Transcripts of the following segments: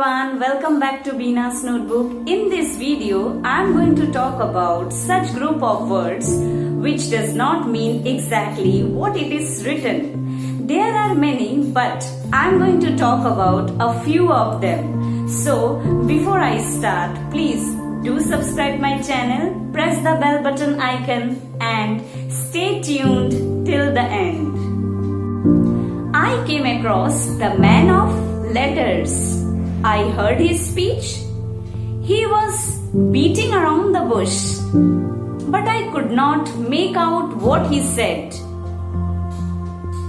everyone, welcome back to Beena's Notebook. In this video, I am going to talk about such group of words which does not mean exactly what it is written. There are many, but I am going to talk about a few of them. So, before I start, please do subscribe my channel, press the bell button icon and stay tuned till the end. I came across the man of letters. I heard his speech. He was beating around the bush, but I could not make out what he said.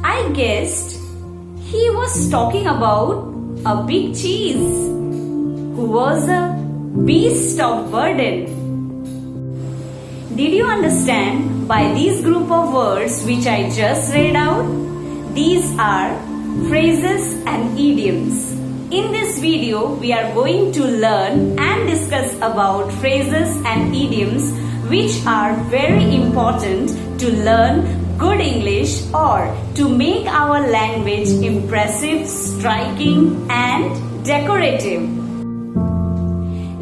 I guessed he was talking about a big cheese who was a beast of burden. Did you understand by these group of words which I just read out? These are phrases and idioms. In this video, we are going to learn and discuss about phrases and idioms which are very important to learn good English or to make our language impressive, striking and decorative.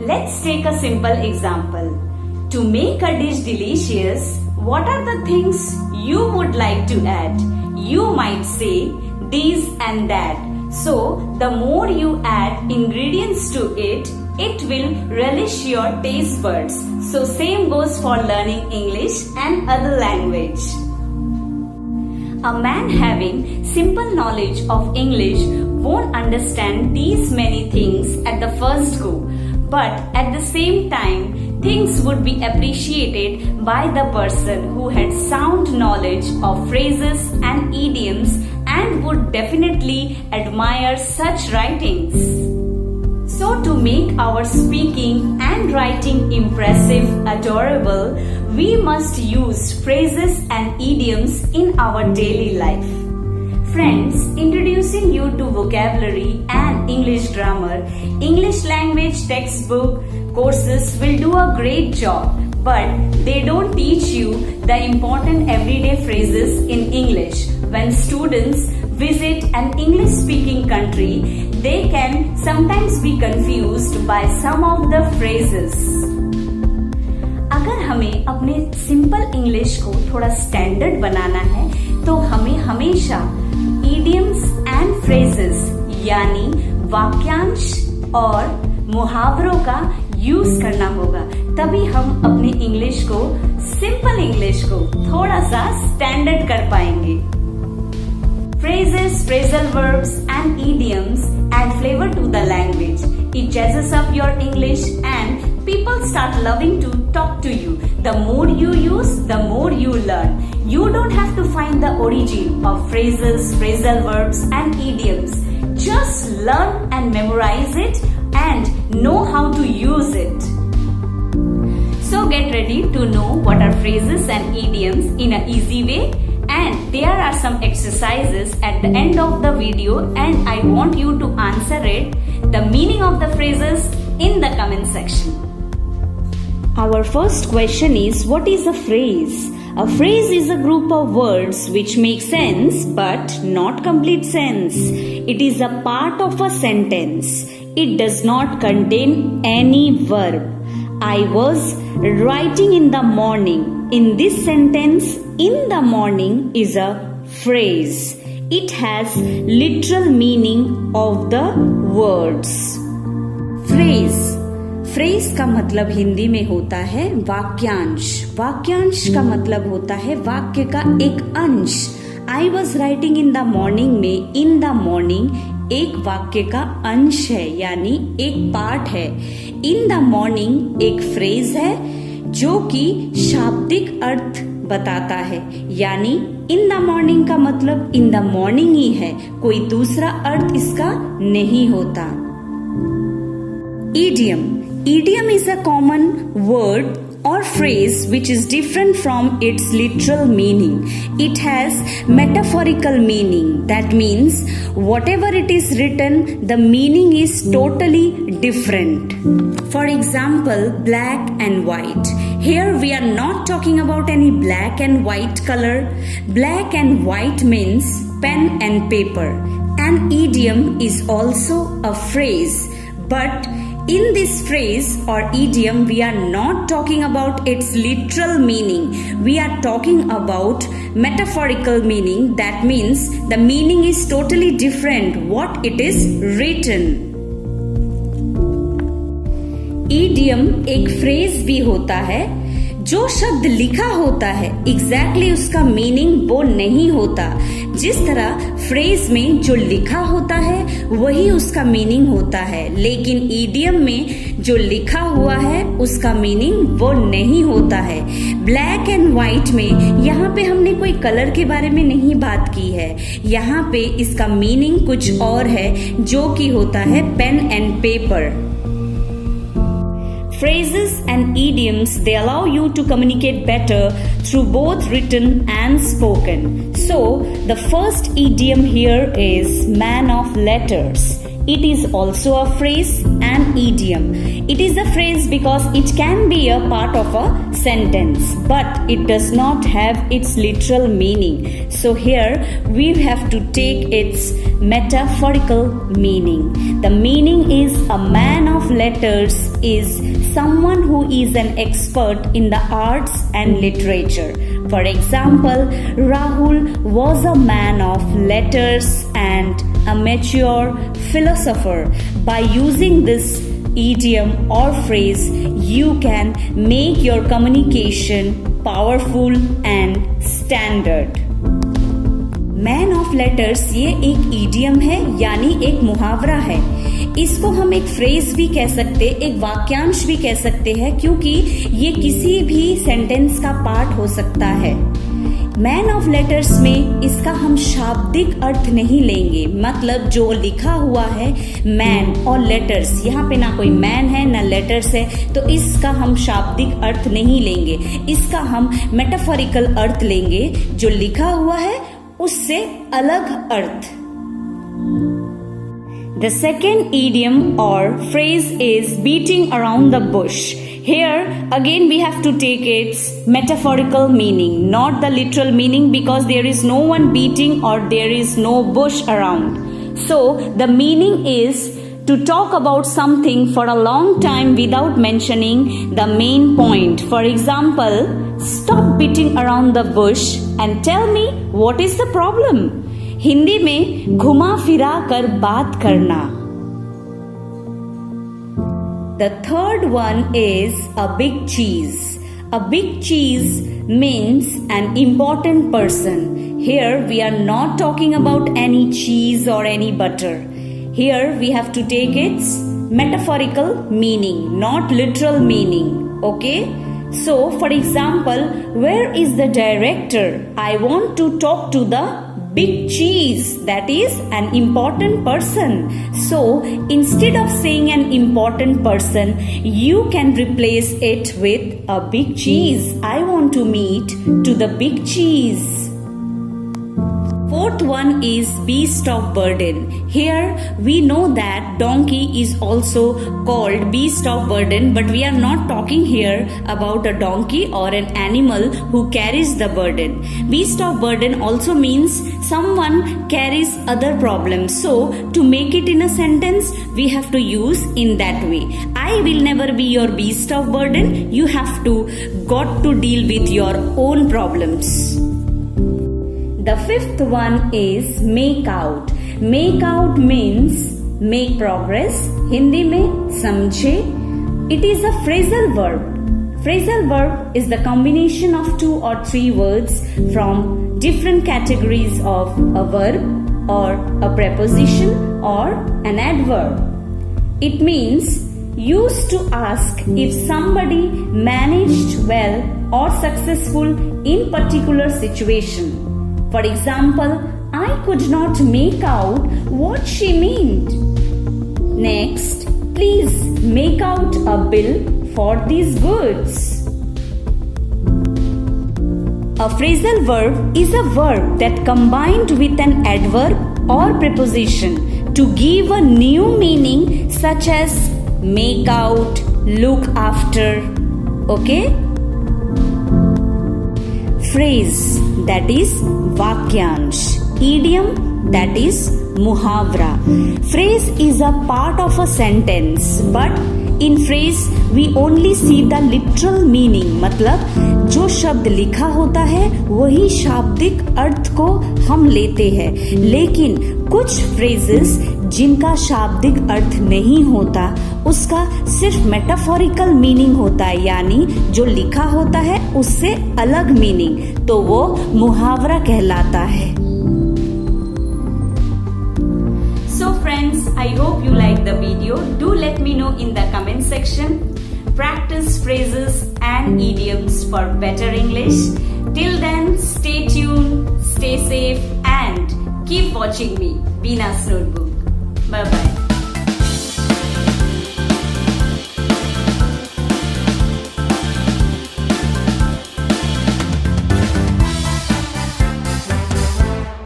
Let's take a simple example. To make a dish delicious, what are the things you would like to add? You might say this and that. So, the more you add ingredients to it, it will relish your taste buds. So, same goes for learning English and other language. A man having simple knowledge of English won't understand these many things at the first go. But at the same time, things would be appreciated by the person who had sound knowledge of phrases and idioms and would definitely admire such writings. So to make our speaking and writing impressive, adorable, we must use phrases and idioms in our daily life. Friends, introducing you to vocabulary and English grammar, English language textbook courses will do a great job, but they don't teach you the important everyday phrases in English. When students visit an English-speaking country, they can sometimes be confused by some of the phrases. अगर हमें अपने simple English को थोड़ा standard बनाना है, तो हमें हमेशा idioms and phrases यानी वाक्यांश और मुहावरों का यूज करना होगा. तभी हम अपने इंग्लिश को, सिंपल इंग्लिश को थोड़ा सा स्टैंडर्ड कर पाएंगे. Phrases, phrasal verbs and idioms add flavor to the language. It jazzes up your English and people start loving to talk to you. The more you use, the more you learn. You don't have to find the origin of phrases, phrasal verbs and idioms. Just learn and memorize it and know how to use it. So get ready to know what are phrases and idioms in an easy way. And there are some exercises at the end of the video and I want you to answer it, the meaning of the phrases in the comment section. Our first question is, what is a phrase? A phrase is a group of words which make sense but not complete sense. It is a part of a sentence. It does not contain any verb. I was writing in the morning. In this sentence, in the morning is a phrase. It has literal meaning of the words. Phrase. Phrase का मतलब हिंदी में होता है वाक्यांश. वाक्यांश का मतलब होता है वाक्य का एक अंश. I was writing in the morning में इन द मॉर्निंग एक वाक्य का अंश है, यानी एक पार्ट है. इन द मॉर्निंग एक फ्रेज है जो कि शाब्दिक अर्थ बताता है, यानी इन द मॉर्निंग का मतलब इन द मॉर्निंग ही है, कोई दूसरा अर्थ इसका नहीं होता. Idiom. Idiom is a common word or phrase which is different from its literal meaning. It has metaphorical meaning. That means whatever it is written, the meaning is totally different. For example, black and white. Here we are not talking about any black and white color. Black and white means pen and paper. An idiom is also a phrase But in this phrase or idiom, we are not talking about its literal meaning. We are talking about metaphorical meaning. That means the meaning is totally different what it is written. Idiom एक phrase भी होता है जो शब्द लिखा होता है exactly उसका मीनिंग वो नहीं होता. जिस तरह फ्रेज में जो लिखा होता है वही उसका मीनिंग होता है, लेकिन ईडियम में जो लिखा हुआ है उसका मीनिंग वो नहीं होता है. ब्लैक एंड व्हाइट में यहाँ पे हमने कोई कलर के बारे में नहीं बात की है. यहाँ पे इसका मीनिंग कुछ और है जो कि होता है pen and paper. Phrases and idioms, they allow you to communicate better through both written and spoken. So, the first idiom here is man of letters. It is also a phrase and idiom. It is a phrase because it can be a part of a sentence, but it does not have its literal meaning. So here we have to take its metaphorical meaning. The meaning is a man of letters is someone who is an expert in the arts and literature. For example, Rahul was a man of letters and a mature philosopher. By using this idiom or phrase, you can make your communication powerful and standard. Man of letters ये एक idiom है यानी एक मुहावरा है. इसको हम एक फ्रेज भी कह सकते, एक वाक्यांश भी कह सकते हैं, क्योंकि ये किसी भी सेंटेंस का पार्ट हो सकता है. मैन ऑफ लेटर्स में इसका हम शाब्दिक अर्थ नहीं लेंगे, मतलब जो लिखा हुआ है मैन और लेटर्स, यहाँ पे ना कोई मैन है ना लेटर्स है, तो इसका हम शाब्दिक अर्थ नहीं लेंगे. इसका हम मेटाफोरिकल अर्थ लेंगे. जो लिखा हुआ है उससे अलग अर्थ. The second idiom or phrase is beating around the bush. Here again we have to take its metaphorical meaning, not the literal meaning, because there is no one beating or there is no bush around. So the meaning is to talk about something for a long time without mentioning the main point. For example, stop beating around the bush and tell me what is the problem. Hindi में घुमा फिरा कर बात करना. The third one is a big cheese. A big cheese means an important person. Here we are not talking about any cheese or any butter. Here we have to take its metaphorical meaning, not literal meaning. Okay? So, for example, where is the director? I want to talk to the big cheese, that is an important person. So, instead of saying an important person, you can replace it with a big cheese. I want to meet to the big cheese. Fourth one is beast of burden. Here we know that donkey is also called beast of burden, but we are not talking here about a donkey or an animal who carries the burden. Beast of burden also means someone carries other problems. So to make it in a sentence, we have to use in that way. I will never be your beast of burden. You have to got to deal with your own problems. The fifth one is make out. Make out means make progress. Hindi में समझे. It is a phrasal verb. Phrasal verb is the combination of 2 or 3 words from different categories of a verb or a preposition or an adverb. It means used to ask if somebody managed well or successful in particular situation. For example, I could not make out what she meant. Next, please make out a bill for these goods. A phrasal verb is a verb that combined with an adverb or preposition to give a new meaning, such as make out, look after. Okay? Phrase, that is vakyansh. Idiom, that is मुहावरा. Phrase is a part of a sentence, but in phrase we only see the literal meaning. मतलब जो शब्द लिखा होता है वही शाब्दिक अर्थ को हम लेते हैं, लेकिन कुछ phrases जिनका शाब्दिक अर्थ नहीं होता उसका सिर्फ मेटाफोरिकल मीनिंग होता है, यानी जो लिखा होता है उससे अलग मीनिंग, तो वो मुहावरा कहलाता है. So friends, I hope you like the video. Do let me know in the comment section. Practice phrases and idioms for better English. Till then, stay tuned, stay safe and keep watching me, Beena's Notebook. Bye bye.